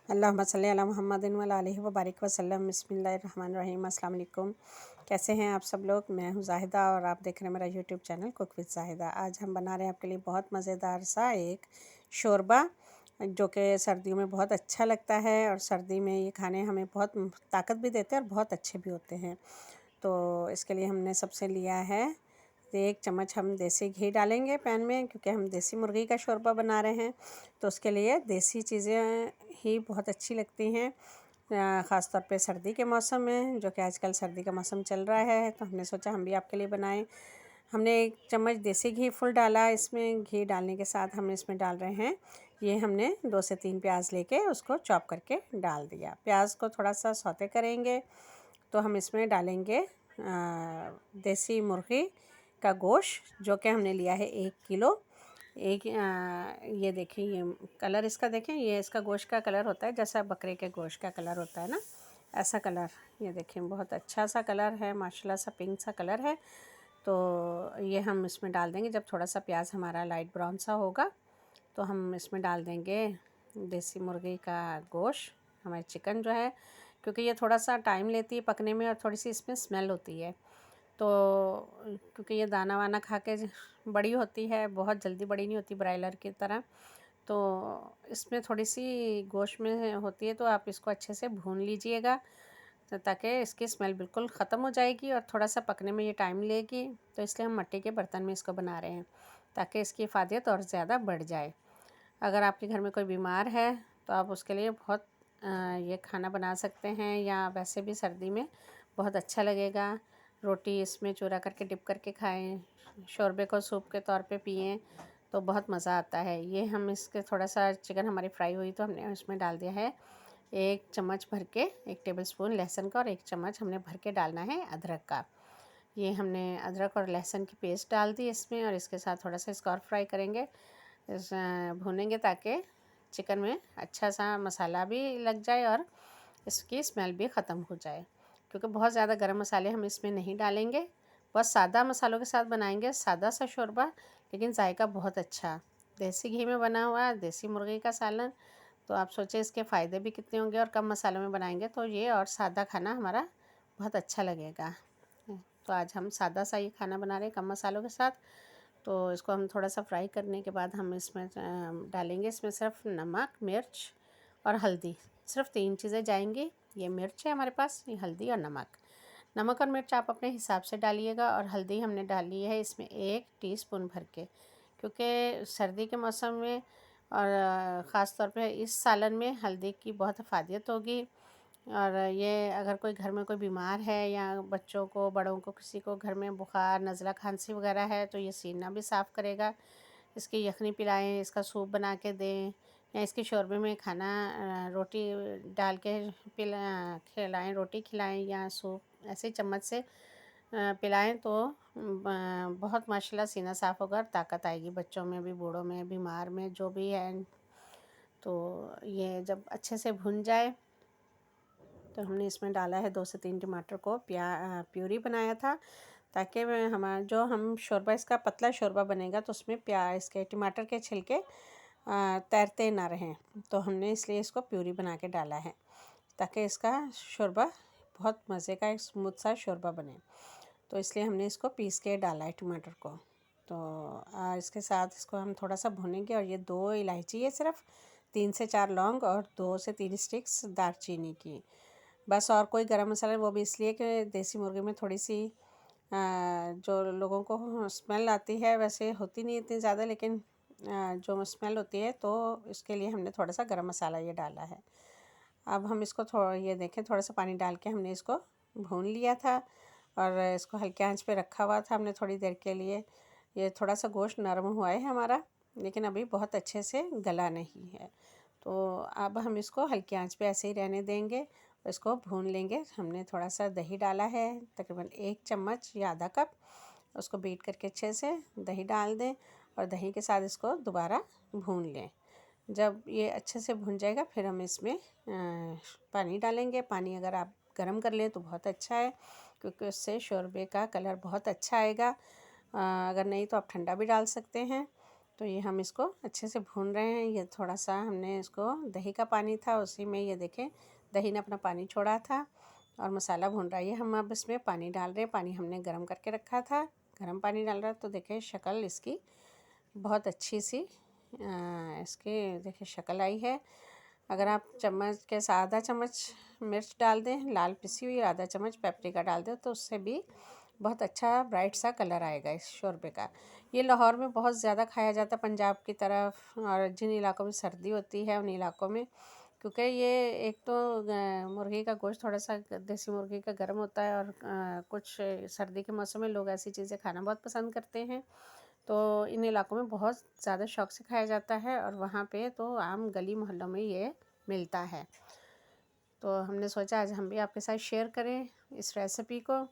अल्लाहुम्मा सल्ली अला मुहम्मदिन व अला आलिहि व बारिक वसल्लम। बिस्मिल्लाहिर्रहमानिर्रहीम। अस्सलाम वालेकुम। कैसे हैं आप सब लोग? मैं हूँ ज़ाहिदा और आप देख रहे हैं मेरा YouTube channel cook with Zahida. आज हम बना रहे हैं आपके लिए बहुत मज़ेदार सा एक शोरबा, जो कि सर्दियों में बहुत अच्छा लगता है और सर्दी में ये खाने हमें बहुत ताकत भी देते हैं और बहुत अच्छे भी होते हैं। तो इसके लिए हमने सबसे लिया है 1 चम्मच हम देसी घी डालेंगे पैन में, क्योंकि हम देसी मुर्गी का शोरबा बना रहे हैं। तो उसके लिए देसी चीज़ें ही बहुत अच्छी लगती हैं, ख़ास तौर पे सर्दी के मौसम में, जो कि आजकल सर्दी का मौसम चल रहा है। तो हमने सोचा हम भी आपके लिए बनाएं। हमने 1 चम्मच देसी घी फुल डाला। इसमें घी डालने के साथ हम इसमें डाल रहे हैं, ये हमने 2 से 3 प्याज लेके उसको चॉप करके डाल दिया। प्याज को थोड़ा सा सौते करेंगे तो हम इसमें डालेंगे देसी मुर्गी का गोश्त, जो कि हमने लिया है 1 किलो। ये देखिए, ये कलर इसका देखें, ये इसका गोश्त का कलर होता है जैसा बकरे के गोश्त का कलर होता है ना, ऐसा कलर। ये देखिए बहुत अच्छा सा कलर है, माशाल्लाह सा पिंक सा कलर है। तो ये हम इसमें डाल देंगे जब थोड़ा सा प्याज हमारा लाइट ब्राउन सा होगा, तो हम इसमें डाल देंगे देसी मुर्गी का गोश्त, हमारी चिकन जो है, क्योंकि ये थोड़ा सा टाइम लेती है पकने में और थोड़ी सी इसमें स्मेल होती है। तो क्योंकि ये दाना वाना खा के बड़ी होती है, बहुत जल्दी बड़ी नहीं होती ब्रायलर की तरह, तो इसमें थोड़ी सी गोश्त में होती है। तो आप इसको अच्छे से भून लीजिएगा ताकि इसकी स्मेल बिल्कुल ख़त्म हो जाएगी और थोड़ा सा पकने में ये टाइम लेगी। तो इसलिए हम मिट्टी के बर्तन में इसको बना रहे हैं ताकि इसकी इफ़ादियत और ज़्यादा बढ़ जाए। अगर आपके घर में कोई बीमार है तो आप उसके लिए बहुत ये खाना बना सकते हैं, या वैसे भी सर्दी में बहुत अच्छा लगेगा। रोटी इसमें चूरा करके डिप करके खाएं, शोरबे को सूप के तौर पे पिएं, तो बहुत मज़ा आता है। ये हम इसके थोड़ा सा चिकन हमारी फ्राई हुई तो हमने इसमें डाल दिया है 1 चम्मच भर के, 1 टेबलस्पून लहसुन का, और 1 चम्मच हमने भर के डालना है अदरक का। ये हमने अदरक और लहसुन की पेस्ट डाल दी इसमें, और इसके साथ थोड़ा सा इसको और फ्राई करेंगे, भूनेंगे ताकि चिकन में अच्छा सा मसाला भी लग जाए और इसकी स्मेल भी ख़त्म हो जाए। क्योंकि बहुत ज़्यादा गरम मसाले हम इसमें नहीं डालेंगे, बहुत सादा मसालों के साथ बनाएंगे, सादा सा शोरबा, लेकिन जायका बहुत अच्छा। देसी घी में बना हुआ देसी मुर्गी का सालन, तो आप सोचें इसके फ़ायदे भी कितने होंगे। और कम मसालों में बनाएंगे तो ये और सादा खाना हमारा बहुत अच्छा लगेगा। तो आज हम सादा सा ये खाना बना रहे हैं कम मसालों के साथ। तो इसको हम थोड़ा सा फ्राई करने के बाद हम इसमें डालेंगे, इसमें सिर्फ नमक, मिर्च और हल्दी, सिर्फ 3 चीज़ें जाएंगी। ये मिर्च है हमारे पास, ये हल्दी और नमक। नमक और मिर्च आप अपने हिसाब से डालिएगा, और हल्दी हमने डाली है इसमें 1 टीस्पून भर के, क्योंकि सर्दी के मौसम में और ख़ास तौर पे इस सालन में हल्दी की बहुत अफादियत होगी। और ये अगर कोई घर में कोई बीमार है, या बच्चों को, बड़ों को, किसी को घर में बुखार, नज़ला, खांसी वगैरह है, तो ये सीना भी साफ़ करेगा। इसकी यखनी पिलाएं, इसका सूप बना के दें, या इसके शोरबे में खाना रोटी डाल के खिलाएं, रोटी खिलाएं या सूप ऐसे चम्मच से पिलाएं, तो बहुत माशाल्लाह सीना साफ़ होगा और ताकत आएगी बच्चों में भी, बूढ़ों में, बीमार में, जो भी है। तो ये जब अच्छे से भुन जाए तो हमने इसमें डाला है 2 से 3 टमाटर को प्यूरी बनाया था, ताकि हमारा जो हम शोरबा, इसका पतला शोरबा बनेगा तो उसमें प्याज के, टमाटर के छिलके तैरते ना रहें। तो हमने इसलिए इसको प्यूरी बना के डाला है ताकि इसका शोरबा बहुत मज़े का एक स्मूथ सा शोरबा बने। तो इसलिए हमने इसको पीस के डाला है टमाटर को। तो इसके साथ इसको हम थोड़ा सा भूनेंगे। और ये 2 इलायची है, सिर्फ 3 से 4 लौंग और 2 से 3 स्टिक्स दालचीनी की, बस। और कोई गरम मसाला, वो भी इसलिए कि देसी मुर्गी में थोड़ी सी जो लोगों को स्मेल आती है, वैसे होती नहीं इतनी ज़्यादा, लेकिन जो स्मेल होती है, तो इसके लिए हमने थोड़ा सा गरम मसाला ये डाला है। अब हम इसको थोड़ा, ये देखें, थोड़ा सा पानी डाल के हमने इसको भून लिया था, और इसको हल्के आंच पे रखा हुआ था हमने थोड़ी देर के लिए। ये थोड़ा सा गोश्त नरम हुआ है हमारा, लेकिन अभी बहुत अच्छे से गला नहीं है। तो अब हम इसको हल्की आंच पे ऐसे ही रहने देंगे, इसको भून लेंगे। हमने थोड़ा सा दही डाला है, तकरीबन 1 चम्मच या आधा कप, उसको बीट करके अच्छे से दही डाल दें, और दही के साथ इसको दोबारा भून लें। जब ये अच्छे से भुन जाएगा फिर हम इसमें पानी डालेंगे। पानी अगर आप गर्म कर लें तो बहुत अच्छा है, क्योंकि उससे शोरबे का कलर बहुत अच्छा आएगा। अगर नहीं तो आप ठंडा भी डाल सकते हैं। तो ये हम इसको अच्छे से भून रहे हैं। ये थोड़ा सा हमने इसको दही का पानी था उसी में, ये देखें दही ने अपना पानी छोड़ा था और मसाला भून रहा है। ये हम अब इसमें पानी डाल रहे हैं। पानी हमने गर्म करके रखा था, गर्म पानी डाल रहा है। तो देखें शक्ल इसकी बहुत अच्छी सी इसकी देखिए शक्ल आई है। अगर आप चम्मच के आधा चम्मच मिर्च डाल दें लाल पिसी हुई, आधा चम्मच पेपरिका डाल दें तो उससे भी बहुत अच्छा ब्राइट सा कलर आएगा इस शोरबे का। ये लाहौर में बहुत ज़्यादा खाया जाता है, पंजाब की तरफ, और जिन इलाकों में सर्दी होती है उन इलाकों में, क्योंकि ये एक तो मुर्गी का गोश्त थोड़ा सा देसी मुर्गी का गर्म होता है, और कुछ सर्दी के मौसम में लोग ऐसी चीज़ें खाना बहुत पसंद करते हैं। तो इन इलाकों में बहुत ज़्यादा शौक से खाया जाता है, और वहाँ पे तो आम गली मोहल्लों में ये मिलता है। तो हमने सोचा आज हम भी आपके साथ शेयर करें इस रेसिपी को,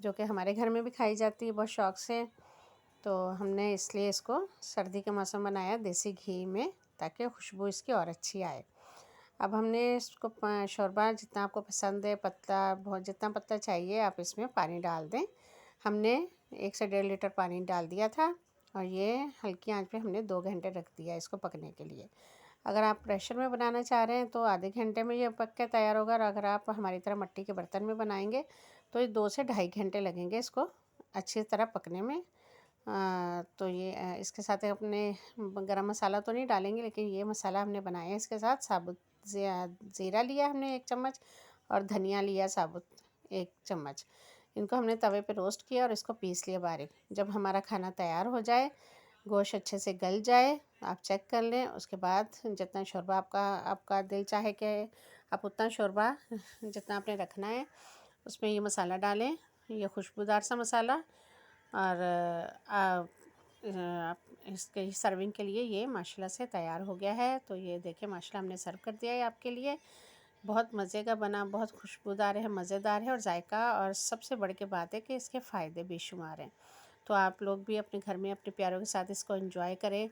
जो कि हमारे घर में भी खाई जाती है बहुत शौक से। तो हमने इसलिए इसको सर्दी के मौसम बनाया देसी घी में, ताकि खुशबू इसकी और अच्छी आए। अब हमने इसको शोरबा जितना आपको पसंद है, पतला बहुत जितना पतला चाहिए आप इसमें पानी डाल दें। हमने 1 से 1.5 लीटर पानी डाल दिया था, और ये हल्की आंच पे हमने 2 घंटे रख दिया इसको पकने के लिए। अगर आप प्रेशर में बनाना चाह रहे हैं तो आधे घंटे में ये पक के तैयार होगा, और अगर आप हमारी तरह मिट्टी के बर्तन में बनाएंगे तो ये 2 से 2.5 घंटे लगेंगे इसको अच्छी तरह पकने में। तो ये इसके साथ अपने गरम मसाला तो नहीं डालेंगे, लेकिन ये मसाला हमने बनाया है इसके साथ। साबुत ज़ीरा लिया हमने 1 चम्मच, और धनिया लिया साबुत 1 चम्मच। इनको हमने तवे पे रोस्ट किया और इसको पीस लिया बारीक। जब हमारा खाना तैयार हो जाए, गोश्त अच्छे से गल जाए, आप चेक कर लें। उसके बाद जितना शोरबा आपका दिल चाहे कि आप उतना शोरबा जितना आपने रखना है उसमें ये मसाला डालें, ये खुशबूदार सा मसाला। और आप इसके सर्विंग के लिए ये माशाल्लाह से तैयार हो गया है। तो ये देखिए माशाल्लाह हमने सर्व कर दिया है आपके लिए। बहुत मज़े का बना, बहुत खुशबूदार है, मज़ेदार है, और जायका, और सबसे बड़ के बात है कि इसके फ़ायदे बेशुमार हैं। तो आप लोग भी अपने घर में अपने प्यारों के साथ इसको एंजॉय करें।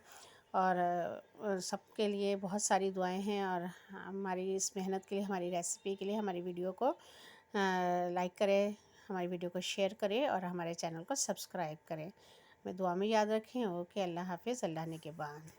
और सबके लिए बहुत सारी दुआएं हैं, और हमारी इस मेहनत के लिए, हमारी रेसिपी के लिए हमारी वीडियो को लाइक करें, हमारी वीडियो को शेयर करें, और हमारे चैनल को सब्सक्राइब करें। मैं दुआ में याद रखें। ओके, अल्लाह हाफिज़, अल्लाह ने के बाद।